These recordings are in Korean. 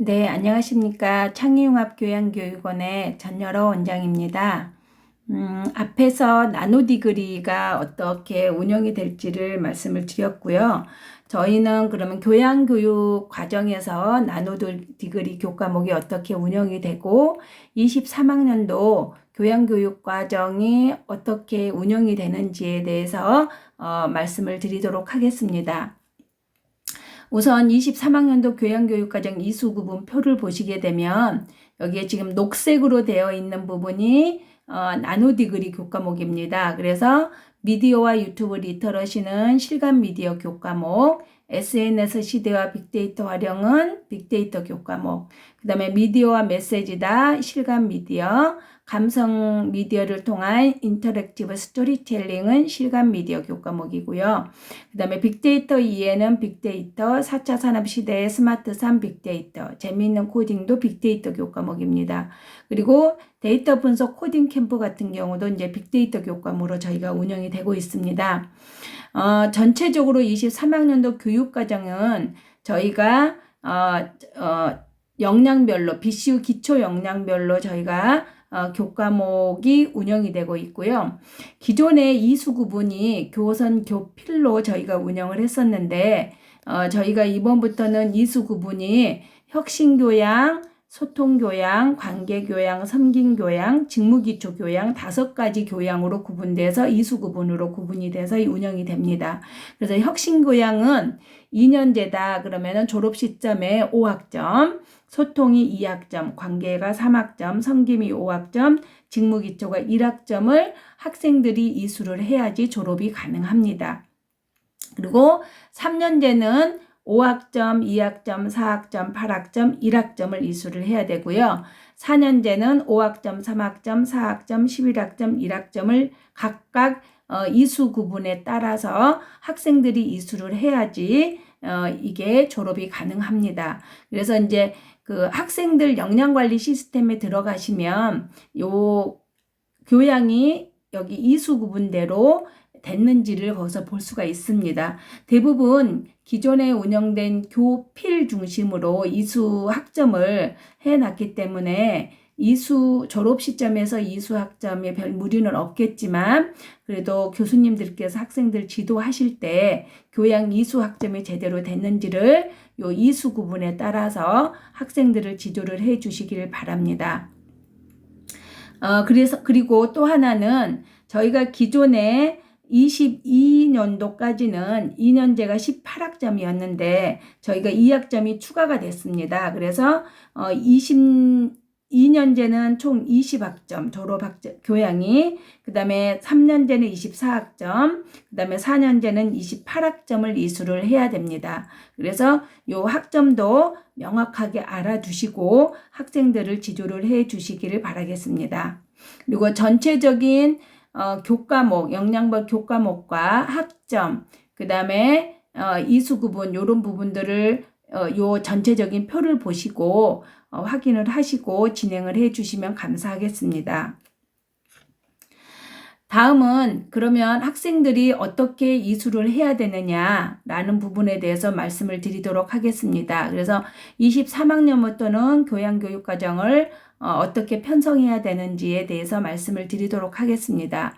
네, 안녕하십니까. 창의융합교양교육원의 전여러 원장입니다. 앞에서 나노디그리가 어떻게 운영이 될지를 말씀을 드렸고요. 저희는 그러면 교양교육 과정에서 나노디그리 교과목이 어떻게 운영이 되고 23학년도 교양교육 과정이 어떻게 운영이 되는지에 대해서 말씀을 드리도록 하겠습니다. 우선 23학년도 교양교육과정 이수구분 표를 보시게 되면 여기에 지금 녹색으로 되어 있는 부분이 나노디그리 교과목입니다. 그래서 미디어와 유튜브 리터러시는 실감 미디어 교과목, SNS 시대와 빅데이터 활용은 빅데이터 교과목, 그 다음에 미디어와 메시지다 실감 미디어, 감성 미디어를 통한 인터랙티브 스토리텔링은 실감 미디어 교과목이고요. 그 다음에 빅데이터 2에는 빅데이터, 4차 산업시대의 스마트 3 빅데이터, 재미있는 코딩도 빅데이터 교과목입니다. 그리고 데이터 분석 코딩 캠프 같은 경우도 이제 빅데이터 교과목으로 저희가 운영이 되고 있습니다. 전체적으로 23학년도 교육과정은 저희가 역량별로 BCU 기초 역량별로 저희가 교과목이 운영이 되고 있고요. 기존의 이수 구분이 교선 교필로 저희가 운영을 했었는데 저희가 이번부터는 이수 구분이 혁신교양, 소통교양, 관계교양, 섬김교양, 직무기초교양 5가지 교양으로 구분돼서 이수 구분으로 구분이 돼서 운영이 됩니다. 그래서 혁신교양은 2년제다 그러면은 졸업 시점에 5학점, 소통이 2학점, 관계가 3학점, 섬김이 5학점, 직무기초가 1학점을 학생들이 이수를 해야지 졸업이 가능합니다. 그리고 3년제는 5학점, 2학점, 4학점, 8학점, 1학점을 이수를 해야 되고요. 4년제는 5학점, 3학점, 4학점, 11학점, 1학점을 각각 이수 구분에 따라서 학생들이 이수를 해야지 이게 졸업이 가능합니다. 그래서 이제 그 학생들 역량관리 시스템에 들어가시면 요 교양이 여기 이수 구분대로 됐는지를 거기서 볼 수가 있습니다. 대부분 기존에 운영된 교필 중심으로 이수 학점을 해놨기 때문에 이수 졸업 시점에서 이수 학점에 별 무리는 없겠지만 그래도 교수님들께서 학생들 지도하실 때 교양 이수 학점이 제대로 됐는지를 요 이수 구분에 따라서 학생들을 지도를 해 주시길 바랍니다. 그리고 또 하나는 저희가 기존에 22년도까지는 2년제가 18학점이었는데 저희가 2학점이 추가가 됐습니다. 그래서 22년제는 총 20학점 졸업학점 교양이, 그 다음에 3년제는 24학점, 그 다음에 4년제는 28학점을 이수를 해야 됩니다. 그래서 요 학점도 명확하게 알아두시고 학생들을 지도를 해 주시기를 바라겠습니다. 그리고 전체적인 교과목, 역량별 교과목과 학점, 그 다음에 이수 구분 이런 부분들을 요 전체적인 표를 보시고 확인을 하시고 진행을 해 주시면 감사하겠습니다. 다음은 그러면 학생들이 어떻게 이수를 해야 되느냐라는 부분에 대해서 말씀을 드리도록 하겠습니다. 그래서 23학년부터는 교양교육과정을 어떻게 편성해야 되는지에 대해서 말씀을 드리도록 하겠습니다.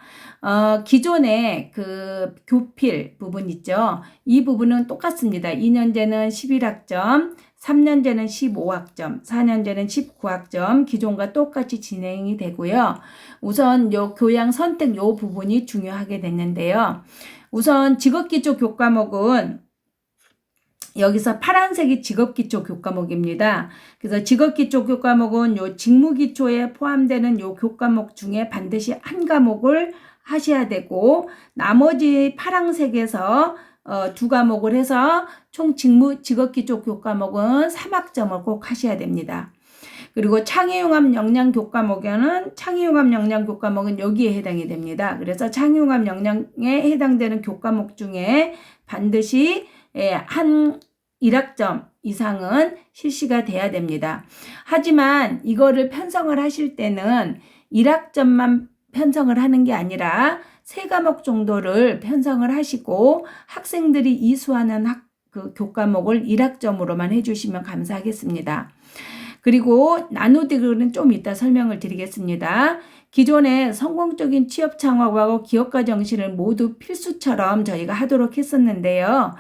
기존에 그 교필 부분 있죠. 이 부분은 똑같습니다. 2년제는 11학점, 3년제는 15학점, 4년제는 19학점 기존과 똑같이 진행이 되고요. 우선 요 교양 선택 요 부분이 중요하게 됐는데요. 우선 직업기초 교과목은 여기서 파란색이 직업기초 교과목입니다. 그래서 직업기초 교과목은 요 직무기초에 포함되는 요 교과목 중에 반드시 한 과목을 하셔야 되고 나머지 파란색에서 2과목을 해서 총 직업기초 교과목은 3학점을 꼭 하셔야 됩니다. 그리고 창의융합 역량 교과목에는 창의융합 역량 교과목은 여기에 해당이 됩니다. 그래서 창의융합 역량에 해당되는 교과목 중에 반드시 한 1학점 이상은 실시가 돼야 됩니다. 하지만 이거를 편성을 하실 때는 1학점만 편성을 하는 게 아니라 3과목 정도를 편성을 하시고 학생들이 이수하는 그 교과목을 1학점으로만 해주시면 감사하겠습니다. 그리고 나노디그리는 좀 이따 설명을 드리겠습니다. 기존에 성공적인 취업 창업하고 기업가 정신을 모두 필수처럼 저희가 하도록 했었는데요.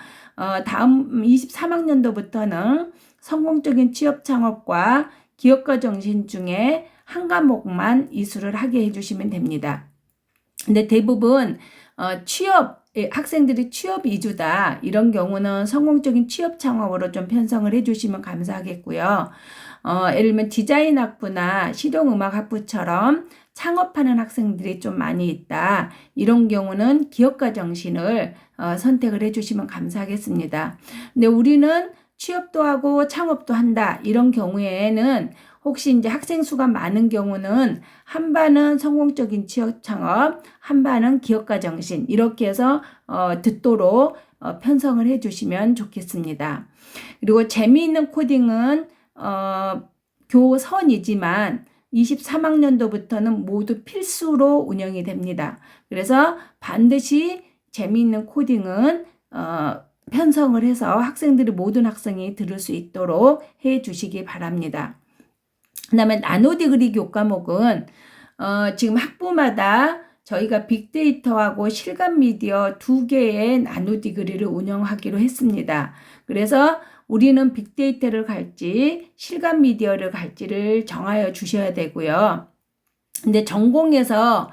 다음 23학년도부터는 성공적인 취업 창업과 기업가 정신 중에 한 과목만 이수를 하게 해주시면 됩니다. 근데 대부분 학생들이 취업 위주다 이런 경우는 성공적인 취업 창업으로 좀 편성을 해주시면 감사하겠고요. 예를 들면 디자인 학부나 실용음악 학부처럼 창업하는 학생들이 좀 많이 있다. 이런 경우는 기업가 정신을 선택을 해주시면 감사하겠습니다. 근데 우리는 취업도 하고 창업도 한다. 이런 경우에는 혹시 이제 학생 수가 많은 경우는 한 반은 성공적인 취업 창업, 한 반은 기업가 정신 이렇게 해서 듣도록 편성을 해주시면 좋겠습니다. 그리고 재미있는 코딩은 교선이지만 23학년도부터는 모두 필수로 운영이 됩니다. 그래서 반드시 재미있는 코딩은 편성을 해서 모든 학생이 들을 수 있도록 해 주시기 바랍니다. 그 다음에 나노디그리 교과목은 지금 학부마다 저희가 빅데이터하고 실감 미디어 2개의 나노디그리를 운영하기로 했습니다. 그래서 우리는 빅데이터를 갈지 실감 미디어를 갈지를 정하여 주셔야 되고요. 근데 전공에서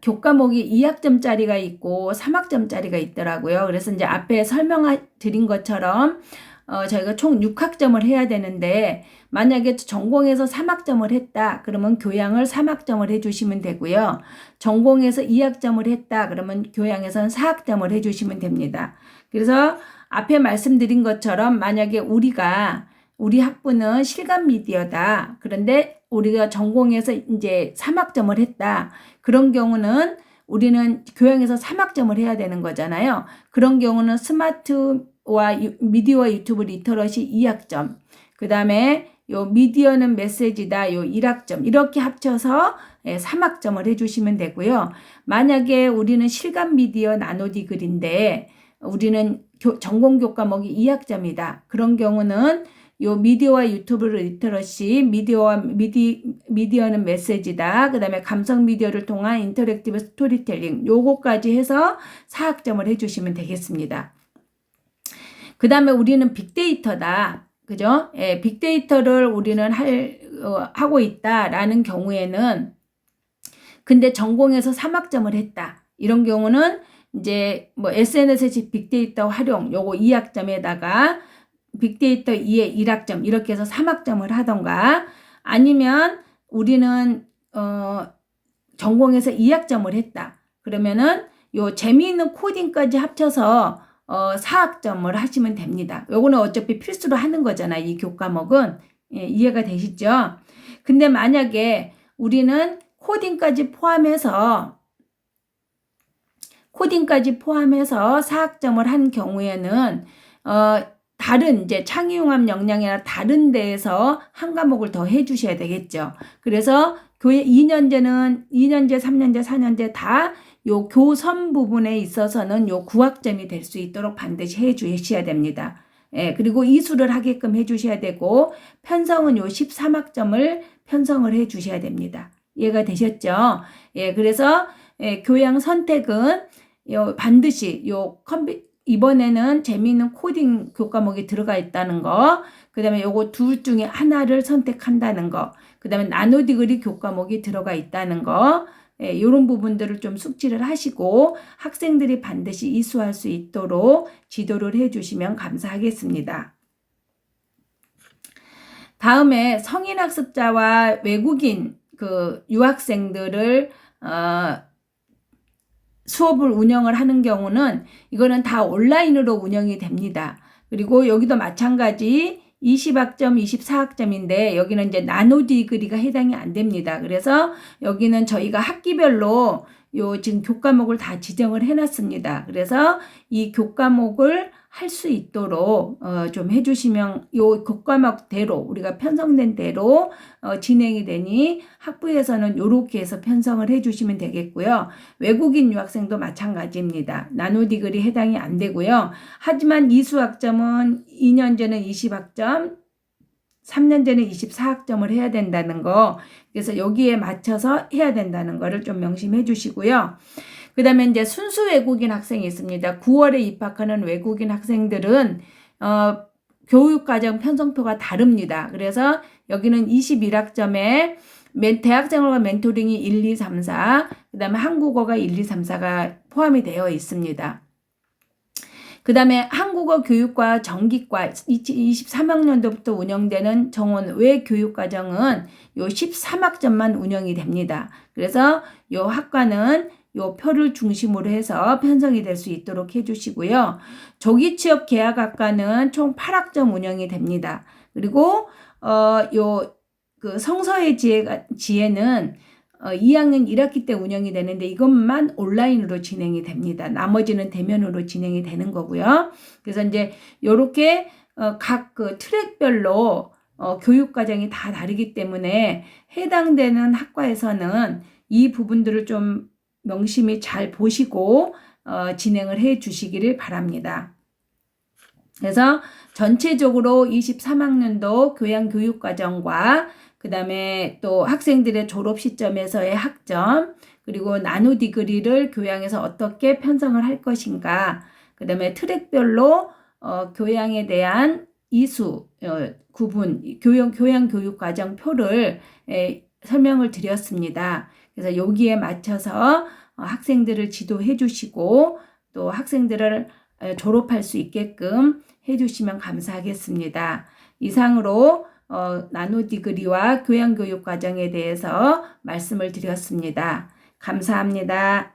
교과목이 2학점짜리가 있고 3학점짜리가 있더라고요. 그래서 이제 앞에 설명드린 것처럼 저희가 총 6학점을 해야 되는데 만약에 전공에서 3학점을 했다 그러면 교양을 3학점을 해주시면 되고요. 전공에서 2학점을 했다 그러면 교양에서는 4학점을 해주시면 됩니다. 그래서 앞에 말씀드린 것처럼 만약에 우리 학부는 실감 미디어다. 그런데 우리가 전공에서 이제 3학점을 했다. 그런 경우는 우리는 교양에서 3학점을 해야 되는 거잖아요. 그런 경우는 스마트와 미디어와 유튜브 리터러시 2학점. 그 다음에 요 미디어는 메시지다. 요 1학점. 이렇게 합쳐서 3학점을 해주시면 되고요. 만약에 우리는 실감 미디어 나노디글인데 우리는 전공 교과목이 2학점이다. 그런 경우는 요 미디어와 유튜브 리터러시, 미디어는 메시지다. 그 다음에 감성 미디어를 통한 인터랙티브 스토리텔링 요거까지 해서 4학점을 해주시면 되겠습니다. 그 다음에 우리는 빅데이터다. 그죠? 빅데이터를 우리는 하고 있다라는 경우에는 근데 전공에서 3학점을 했다. 이런 경우는 이제 뭐 SNS 빅데이터 활용 요거 2학점에다가 빅데이터 2에 1학점 이렇게 해서 3학점을 하던가 아니면 우리는 전공에서 2학점을 했다. 그러면은 요 재미있는 코딩까지 합쳐서 4학점을 하시면 됩니다. 요거는 어차피 필수로 하는 거잖아요. 이 교과목은 이해가 되시죠? 근데 만약에 우리는 코딩까지 포함해서 4학점을 한 경우에는 다른 이제 창의융합 역량이나 다른 데에서 한 과목을 더 해주셔야 되겠죠. 그래서 교회 2년제, 3년제, 4년제 다 요 교선 부분에 있어서는 요 9학점이 될 수 있도록 반드시 해주셔야 됩니다. 그리고 이수를 하게끔 해주셔야 되고 편성은 요 13학점을 편성을 해주셔야 됩니다. 이해가 되셨죠? 그래서 교양 선택은 반드시 이번에는 재미있는 코딩 교과목이 들어가 있다는 거, 그 다음에 요거 둘 중에 하나를 선택한다는 거, 그 다음에 나노디그리 교과목이 들어가 있다는 거, 이런 부분들을 좀 숙지를 하시고 학생들이 반드시 이수할 수 있도록 지도를 해주시면 감사하겠습니다. 다음에 성인학습자와 외국인 유학생들을 수업을 운영을 하는 경우는 이거는 다 온라인으로 운영이 됩니다. 그리고 여기도 마찬가지 20학점, 24학점인데 여기는 이제 나노디그리가 해당이 안 됩니다. 그래서 여기는 저희가 학기별로 요 지금 교과목을 다 지정을 해놨습니다. 그래서 이 교과목을 할 수 있도록 좀 해주시면 요 교과목대로 우리가 편성된 대로 진행이 되니 학부에서는 요렇게 해서 편성을 해주시면 되겠고요. 외국인 유학생도 마찬가지입니다. 나노 디그리 해당이 안 되고요. 하지만 이수학점은 2년제는 20학점, 3년제는 24학점을 해야 된다는 거, 그래서 여기에 맞춰서 해야 된다는 거를 좀 명심해 주시고요. 그 다음에 이제 순수 외국인 학생이 있습니다. 9월에 입학하는 외국인 학생들은 교육과정 편성표가 다릅니다. 그래서 여기는 21학점에 대학생활과 멘토링이 1, 2, 3, 4, 그 다음에 한국어가 1, 2, 3, 4가 포함이 되어 있습니다. 그 다음에 한국어 교육과 정기과 23학년도부터 운영되는 정원 외 교육과정은 요 13학점만 운영이 됩니다. 그래서 요 학과는 요 표를 중심으로 해서 편성이 될 수 있도록 해주시고요. 조기취업 계약학과는 총 8학점 운영이 됩니다. 그리고 그 성서의 지혜는 2학년 1학기 때 운영이 되는데 이것만 온라인으로 진행이 됩니다. 나머지는 대면으로 진행이 되는 거고요. 그래서 이제 요렇게 각 그 트랙별로 교육 과정이 다 다르기 때문에 해당되는 학과에서는 이 부분들을 좀 명심히 잘 보시고 진행을 해 주시기를 바랍니다. 그래서 전체적으로 23학년도 교양교육과정과 그 다음에 또 학생들의 졸업 시점에서의 학점, 그리고 나노 디그리를 교양에서 어떻게 편성을 할 것인가, 그 다음에 트랙별로 교양에 대한 이수, 구분, 교양교육과정 표를 설명을 드렸습니다. 그래서 여기에 맞춰서 학생들을 지도해 주시고 또 학생들을 졸업할 수 있게끔 해주시면 감사하겠습니다. 이상으로 나노 디그리와 교양교육 과정에 대해서 말씀을 드렸습니다. 감사합니다.